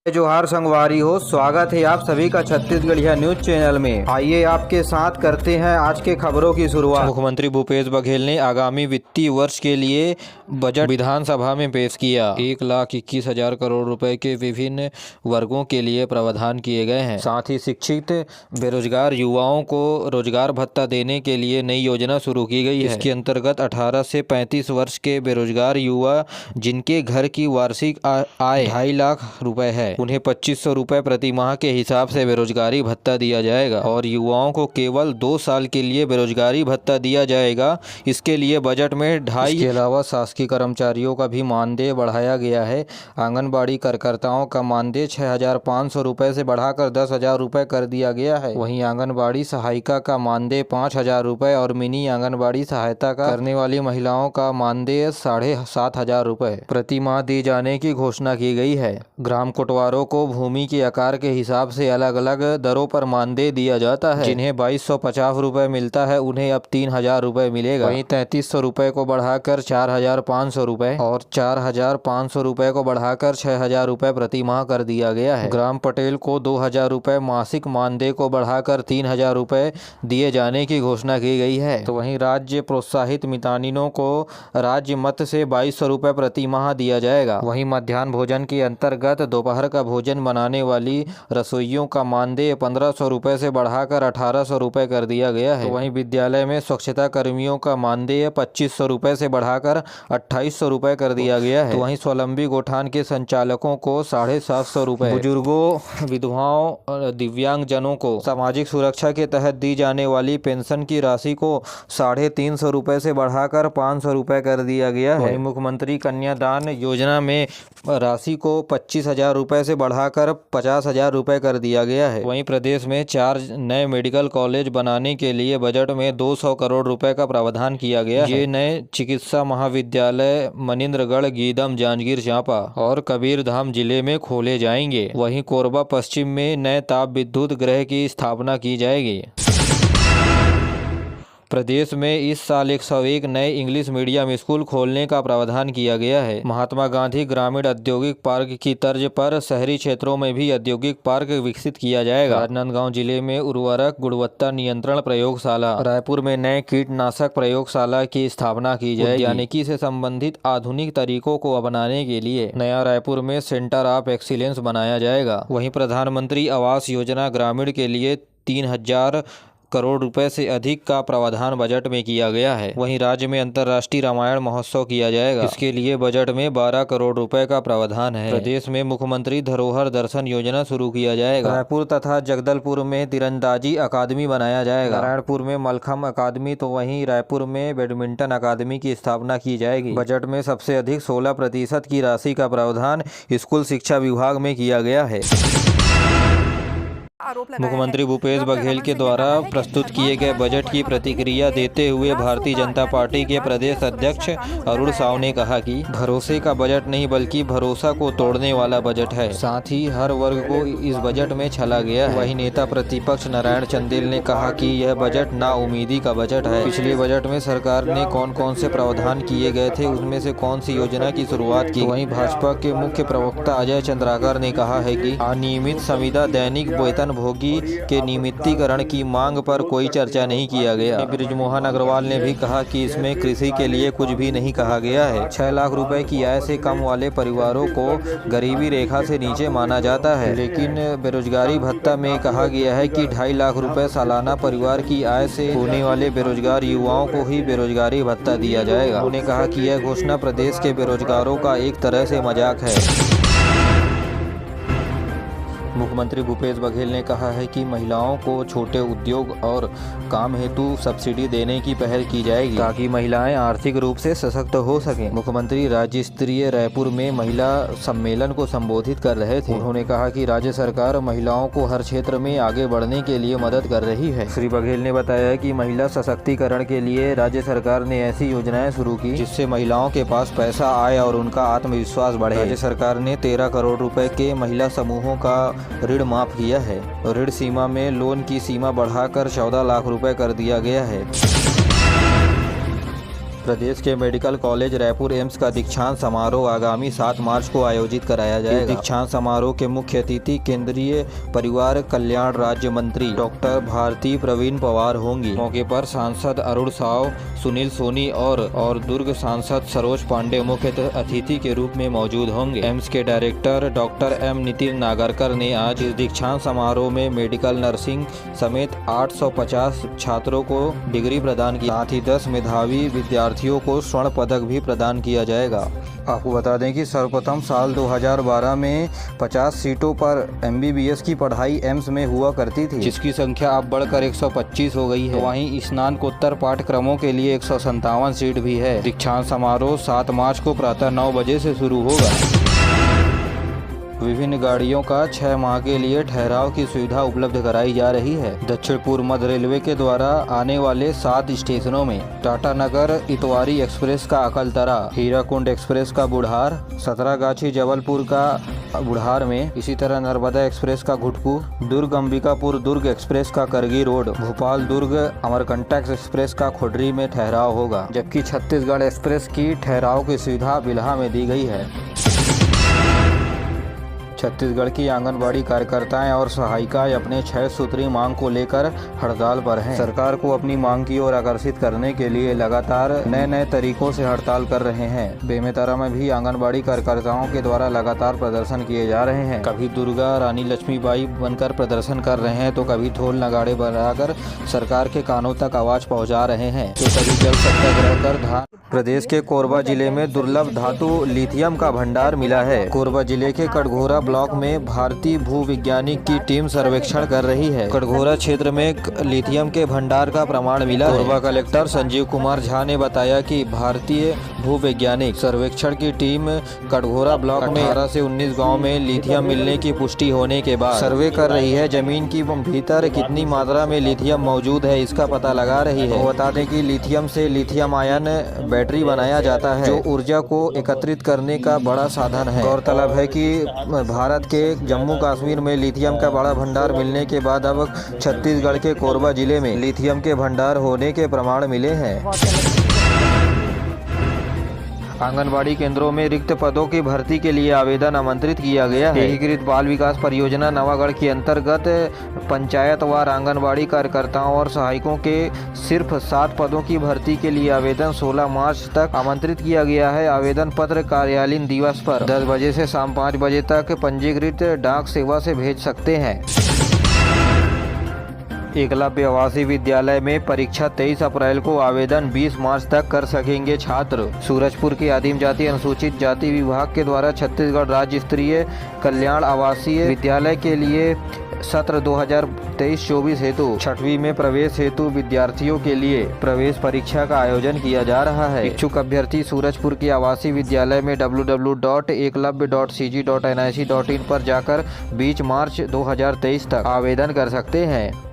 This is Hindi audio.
जोहार संगवारी हो, स्वागत है आप सभी का छत्तीसगढ़िया न्यूज चैनल में। आइए आपके साथ करते हैं आज के खबरों की शुरुआत। मुख्यमंत्री भूपेश बघेल ने आगामी वित्तीय वर्ष के लिए बजट विधानसभा में पेश किया। 1,21,000 करोड़ रुपए के विभिन्न वर्गों के लिए प्रावधान किए गए हैं। साथ ही शिक्षित बेरोजगार युवाओं को रोजगार भत्ता देने के लिए नई योजना शुरू की गई है। इसके अंतर्गत 18 से 35 वर्ष के बेरोजगार युवा जिनके घर की वार्षिक आय 2.5 लाख रुपए है, उन्हें 2,500 रुपए प्रति माह के हिसाब से बेरोजगारी भत्ता दिया जाएगा और युवाओं को केवल 2 साल के लिए बेरोजगारी भत्ता दिया जाएगा। इसके लिए बजट में 2.5 के अलावा शासकीय कर्मचारियों का भी मानदेय बढ़ाया गया है। आंगनबाड़ी कार्यकर्ताओं का मानदेय 6,500 रुपए से बढ़ाकर 10,000 रुपए कर दिया गया है। वहीं आंगनबाड़ी सहायिका का मानदेय 5,000 रुपए और मिनी आंगनबाड़ी सहायता करने वाली महिलाओं का मानदेय 7,500 रुपए प्रति माह दिए जाने की घोषणा की गई है। ग्राम कोटवारों को भूमि के आकार के हिसाब से अलग अलग दरों पर मानदेय दिया जाता है। जिन्हें 2,250 रुपए मिलता है उन्हें अब 3,000 रुपए मिलेगा। वहीं 3,300 रुपए को बढ़ाकर 4,500 रुपए और 4,500 रुपए को बढ़ाकर 6,000 रुपए प्रति माह कर दिया गया है। ग्राम पटेल को 2,000 रुपए मासिक मानदेय को बढ़ाकर 3,000 रुपए दिए जाने की घोषणा की गई है। तो वहीं राज्य प्रोत्साहित मितानिनों को राज्य मत से 2,200 रुपए प्रति माह दिया जाएगा। वहीं मध्याह्न भोजन के अंतर्गत दोपहर का भोजन बनाने वाली रसोइयों का मानदेय 1,500 रुपए से बढ़ाकर 1,800 रुपए कर दिया गया है। तो वहीं विद्यालय में स्वच्छता कर्मियों का मानदेय 2,500 रुपए से बढ़ाकर 2,800 रुपए कर दिया गया है। तो वहीं स्वावलंबी गोठान के संचालकों को 750 रुपए, बुजुर्गों, विधवाओं, दिव्यांगजनों को सामाजिक सुरक्षा के तहत दी जाने वाली पेंशन की राशि को 350 रुपए से बढ़ाकर 500 रुपए कर दिया गया है। वहीं मुख्यमंत्री कन्यादान योजना में राशि को 25,000 रुपए से बढ़ाकर 50,000 रुपए कर दिया गया है। वहीं प्रदेश में 4 नए मेडिकल कॉलेज बनाने के लिए बजट में 200 करोड़ रुपए का प्रावधान किया गया है। ये नए चिकित्सा महाविद्यालय मनिंद्रगढ़, गीदम, जांजगीर चांपा और कबीरधाम जिले में खोले जाएंगे। वहीं कोरबा पश्चिम में नए ताप विद्युत गृह की स्थापना की जाएगी। प्रदेश में इस साल 101 नए इंग्लिश मीडियम स्कूल खोलने का प्रावधान किया गया है। महात्मा गांधी ग्रामीण औद्योगिक पार्क की तर्ज पर शहरी क्षेत्रों में भी औद्योगिक पार्क विकसित किया जाएगा। राजनांदगांव जिले में उर्वरक गुणवत्ता नियंत्रण प्रयोगशाला, रायपुर में नए कीटनाशक प्रयोगशाला की स्थापना की जाएगी। उद्यानिकी से संबंधित आधुनिक तरीकों को अपनाने के लिए नया रायपुर में सेंटर ऑफ एक्सीलेंस बनाया जाएगा। वहीं प्रधानमंत्री आवास योजना ग्रामीण के लिए 3,000 करोड़ रुपए से अधिक का प्रावधान बजट में किया गया है। वहीं राज्य में अंतर्राष्ट्रीय रामायण महोत्सव किया जाएगा। इसके लिए बजट में 12 करोड़ रुपए का प्रावधान है। प्रदेश में मुख्यमंत्री धरोहर दर्शन योजना शुरू किया जाएगा। रायपुर तथा जगदलपुर में तीरंदाजी अकादमी बनाया जाएगा। नारायणपुर में मलखम्ब अकादमी तो वहीं रायपुर में बैडमिंटन अकादमी की स्थापना की जाएगी। बजट में सबसे अधिक 16% की राशि का प्रावधान स्कूल शिक्षा विभाग में किया गया है। मुख्यमंत्री भूपेश बघेल के द्वारा प्रस्तुत किए गए बजट की प्रतिक्रिया देते हुए भारतीय जनता पार्टी के प्रदेश अध्यक्ष अरुण साव ने कहा कि भरोसे का बजट नहीं बल्कि भरोसा को तोड़ने वाला बजट है। साथ ही हर वर्ग को इस बजट में छला गया है। वहीं नेता प्रतिपक्ष नारायण चंदेल ने कहा कि यह बजट नाउमीदी का बजट है। पिछले बजट में सरकार ने कौन कौन से प्रावधान किए गए थे, उनमें से कौन सी योजना की शुरुआत की। वहीं भाजपा के मुख्य प्रवक्ता अजय चंद्राकर ने कहा है कि अनियमित संविदा दैनिक वेतन भोगी के नियमितीकरण की मांग पर कोई चर्चा नहीं किया गया। बृजमोहन अग्रवाल ने भी कहा कि इसमें कृषि के लिए कुछ भी नहीं कहा गया है। 6 लाख रुपए की आय से कम वाले परिवारों को गरीबी रेखा से नीचे माना जाता है, लेकिन बेरोजगारी भत्ता में कहा गया है कि 2.5 लाख रुपए सालाना परिवार की आय से होने वाले बेरोजगार युवाओं को ही बेरोजगारी भत्ता दिया जाएगा। उन्होंने कहा कि यह घोषणा प्रदेश के बेरोजगारों का एक तरह से मजाक है। मुख्यमंत्री भूपेश बघेल ने कहा है कि महिलाओं को छोटे उद्योग और काम हेतु सब्सिडी देने की पहल की जाएगी ताकि महिलाएं आर्थिक रूप से सशक्त हो सकें। मुख्यमंत्री राज्य स्तरीय रायपुर में महिला सम्मेलन को संबोधित कर रहे थे। उन्होंने कहा कि राज्य सरकार महिलाओं को हर क्षेत्र में आगे बढ़ने के लिए मदद कर रही है। श्री बघेल ने बताया कि महिला सशक्तिकरण के लिए राज्य सरकार ने ऐसी योजनाएं शुरू की जिससे महिलाओं के पास पैसा आए और उनका आत्मविश्वास बढ़े। राज्य सरकार ने 13 करोड़ रुपए के महिला समूहों का ऋण माफ किया है। ऋण सीमा में लोन की सीमा बढ़ाकर 14 लाख रुपए कर दिया गया है। प्रदेश के मेडिकल कॉलेज रायपुर एम्स का दीक्षांत समारोह आगामी 7 मार्च को आयोजित कराया जाएगा। दीक्षांत समारोह के मुख्य अतिथि केंद्रीय परिवार कल्याण राज्य मंत्री डॉक्टर भारती प्रवीण पवार होंगी। मौके पर सांसद अरुण साव, सुनील सोनी और दुर्ग सांसद सरोज पांडे मुख्य अतिथि के रूप में मौजूद होंगे। एम्स के director doctor M Nitin Nagarkar ने आज इस दीक्षांत समारोह में मेडिकल नर्सिंग समेत 850 छात्रों को डिग्री प्रदान की, साथ ही 10 मेधावी विद्यार्थियों को स्वर्ण पदक भी प्रदान किया जाएगा। आपको बता दें कि सर्वप्रथम साल 2012 में 50 सीटों पर MBBS की पढ़ाई एम्स में हुआ करती थी, जिसकी संख्या अब बढ़कर 125 हो गई है। वहीं स्नातकोत्तर पाठ्यक्रमों के लिए 157 सीट भी है। दीक्षांत समारोह 7 मार्च को प्रातः 9 बजे से शुरू होगा। विभिन्न गाड़ियों का 6 माह के लिए ठहराव की सुविधा उपलब्ध कराई जा रही है। दक्षिण पूर्व मध्य रेलवे के द्वारा आने वाले 7 स्टेशनों में टाटानगर इतवारी एक्सप्रेस का अकलतरा, हीराकुंड एक्सप्रेस का बुढ़ार, सतरागाछी जबलपुर का बुढ़ार में, इसी तरह नर्मदा एक्सप्रेस का घुटकू, दुर्ग अंबिकापुर दुर्ग एक्सप्रेस का करगी रोड, भोपाल दुर्ग अमरकंटक एक्सप्रेस का खोडरी में ठहराव होगा। जबकि छत्तीसगढ़ एक्सप्रेस की ठहराव की सुविधा बिल्हा में दी गई है। छत्तीसगढ़ की आंगनबाड़ी कार्यकर्ताएं और सहायिकाएं अपने 6 सूत्री मांग को लेकर हड़ताल पर हैं। सरकार को अपनी मांग की ओर आकर्षित करने के लिए लगातार नए तरीकों से हड़ताल कर रहे हैं। बेमेतरा में भी आंगनबाड़ी कार्यकर्ताओं के द्वारा लगातार प्रदर्शन किए जा रहे हैं। कभी दुर्गा रानी लक्ष्मीबाई बनकर प्रदर्शन कर रहे हैं, तो कभी ढोल नगाड़े बनाकर सरकार के कानों तक आवाज पहुँचा रहे हैं, तो कभी जल सत्याग्रह कर धान। प्रदेश के कोरबा जिले में दुर्लभ धातु लिथियम का भंडार मिला है। कोरबा जिले के कटघोरा ब्लॉक में भारतीय भूविज्ञानिक की टीम सर्वेक्षण कर रही है। कटघोरा क्षेत्र में लिथियम के भंडार का प्रमाण मिला है। कोरबा कलेक्टर संजीव कुमार झा ने बताया कि भारतीय भूवैज्ञानिक सर्वेक्षण की टीम कटघोरा ब्लॉक में 18 से 19 गाँव में लिथियम मिलने की पुष्टि होने के बाद सर्वे कर रही है। जमीन की भीतर कितनी मात्रा में लिथियम मौजूद है, इसका पता लगा रही है। बता दें कि लिथियम से लिथियम आयन बैटरी बनाया जाता है, जो ऊर्जा को एकत्रित करने का बड़ा साधन है। गौरतलब है कि भारत के जम्मू कश्मीर में लिथियम का बड़ा भंडार मिलने के बाद अब छत्तीसगढ़ के कोरबा जिले में लिथियम के भंडार होने के प्रमाण मिले हैं। आंगनबाड़ी केंद्रों में रिक्त पदों की भर्ती के लिए आवेदन आमंत्रित किया गया है। एकीकृत बाल विकास परियोजना नवागढ़ के अंतर्गत पंचायतवार आंगनबाड़ी कार्यकर्ताओं और सहायकों के सिर्फ 7 पदों की भर्ती के लिए आवेदन 16 मार्च तक आमंत्रित किया गया है। आवेदन पत्र कार्यालयीन दिवस पर 10 बजे से शाम 5 बजे तक पंजीकृत डाक सेवा से भेज सकते हैं। एकलव्य आवासीय विद्यालय में परीक्षा 23 अप्रैल को, आवेदन 20 मार्च तक कर सकेंगे छात्र। सूरजपुर के आदिम जाति अनुसूचित जाति विभाग के द्वारा छत्तीसगढ़ राज्य स्तरीय कल्याण आवासीय विद्यालय के लिए सत्र 2023-24 हेतु 6वीं में प्रवेश हेतु विद्यार्थियों के लिए प्रवेश परीक्षा का आयोजन किया जा रहा है। इच्छुक अभ्यर्थी सूरजपुर के आवासीय विद्यालय में www.eklavya.cg.nic.in पर जाकर 20 मार्च 2023 तक आवेदन कर सकते हैं।